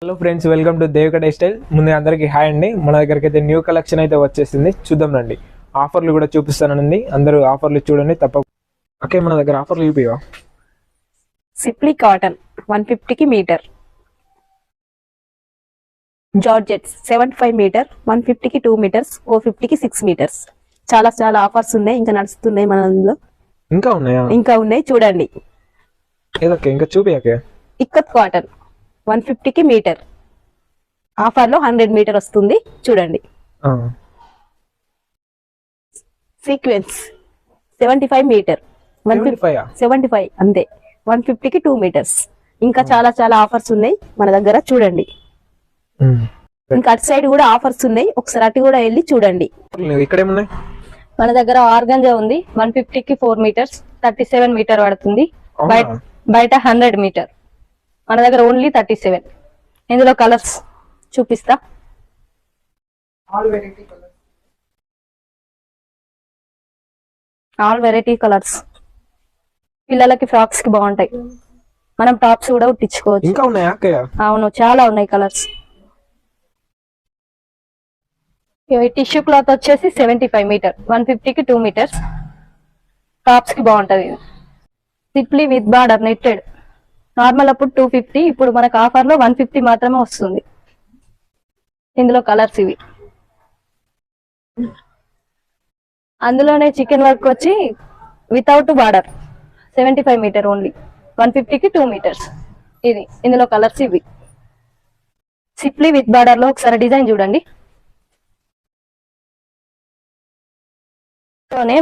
Hello friends, welcome to Devika textile. ముందు అందరికీ hi అండి. మన దగ్గరికి అయితే న్యూ కలెక్షన్ అయితే వచ్చేసింది, చూద్దాం రండి. ఆఫర్లు కూడా చూపిస్తానండి, అందరూ ఆఫర్లు చూడండి తప్ప. ఓకే, మన దగ్గర ఆఫర్లు చూపివా? సిప్లీ కాటన్ 150కి మీటర్, జార్జెట్స్ 75 మీటర్ 150కి 2 మీటర్స్, 450కి 6 మీటర్స్. చాలా చాలా ఆఫర్స్ ఉన్నాయి, ఇంకా నడుస్తున్నాయి మన అందులో. ఇంకా ఉన్నాయా? ఇంకా ఉన్నాయి, చూడండి. ఏదోకే ఇంకా చూపియాకే. ఇక్కత్ కాటన్ 150కి మీటర్, ఆఫర్ లో 100 మీటర్ వస్తుంది, చూడండి. సీక్వెన్స్ 75 మీటర్ 75 అంతే, 150కి 2 మీటర్స్. ఇంకా చాలా చాలా ఆఫర్స్ ఉన్నాయి మన దగ్గర, చూడండి. ఇంకా అటు సైడ్ కూడా ఆఫర్స్ ఉన్నాయి, ఒకసారి అటు కూడా వెళ్ళి చూడండి. ఇక్కడ ఏమున్నాయి? మన దగ్గర ఆర్గంజా ఉంది, 150కి 4 మీటర్స్ 37 మీటర్ పడుతుంది. బయట 100 మీటర్, మన దగ్గర ఓన్లీ 37. ఇందులో కలర్స్ చూపిస్తా. ఆల్ వెరైటీ కలర్స్, పిల్లలకి ఫ్రాక్స్ కి బాగుంటాయి. మనం టాప్స్ కూడా కుట్టించుకోవచ్చు. ఇంకా ఉన్నాయా? అవును, చాలా ఉన్నాయి కలర్స్. టిష్యూ క్లాత్ వచ్చేసి 75 మీటర్ 150కి 2 మీటర్స్, టాప్స్ కి బాగుంటది. సిప్లీ విత్ బార్డర్ నెట్టెడ్, నార్మల్ అప్పుడు 250, ఇప్పుడు మనకు ఆఫర్ లో 150 మాత్రమే వస్తుంది. ఇందులో కలర్స్ ఇవి. అందులోనే చికెన్ వర్క్ వచ్చి వితౌట్ బార్డర్ 75 మీటర్ ఓన్లీ, 150కి 2 మీటర్స్. ఇది ఇందులో కలర్స్ ఇవి. సిప్లీ విత్ బార్డర్ లో ఒకసారి డిజైన్ చూడండి.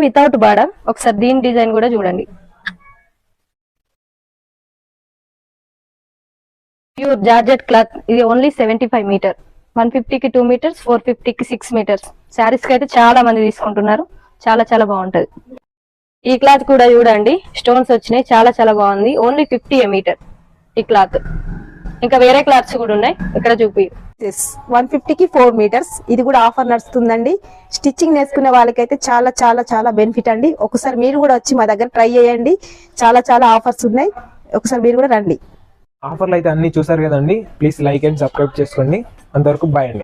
వితౌట్ బార్డర్, ఒకసారి దీని డిజైన్ కూడా చూడండి. ప్యూర్ జార్జెట్ క్లాత్, ఇది ఓన్లీ 75 మీటర్ 150కి 2 మీటర్స్, 450కి 6 మీటర్స్. శారీస్ కి అయితే చాలా మంది తీసుకుంటున్నారు, చాలా చాలా బాగుంటది. ఈ క్లాత్ కూడా చూడండి, స్టోన్స్ వచ్చినాయి, చాలా చాలా బాగుంది. ఓన్లీ 50 మీటర్ ఈ క్లాత్. ఇంకా వేరే క్లాత్స్ కూడా ఉన్నాయి, ఇక్కడ చూపి. 150కి 4 మీటర్స్, ఇది కూడా ఆఫర్ నడుస్తుందండి. స్టిచ్చింగ్ నేర్చుకునే వాళ్ళకైతే చాలా చాలా చాలా బెనిఫిట్ అండి. ఒకసారి మీరు కూడా వచ్చి మా దగ్గర ట్రై చేయండి, చాలా చాలా ఆఫర్స్ ఉన్నాయి. ఒకసారి మీరు కూడా రండి. ఆఫర్లు అయితే అన్ని చూసారు కదండి. ప్లీజ్ లైక్ అండ్ సబ్స్క్రైబ్ చేసుకోండి. అంతవరకు బాయ్ అండి.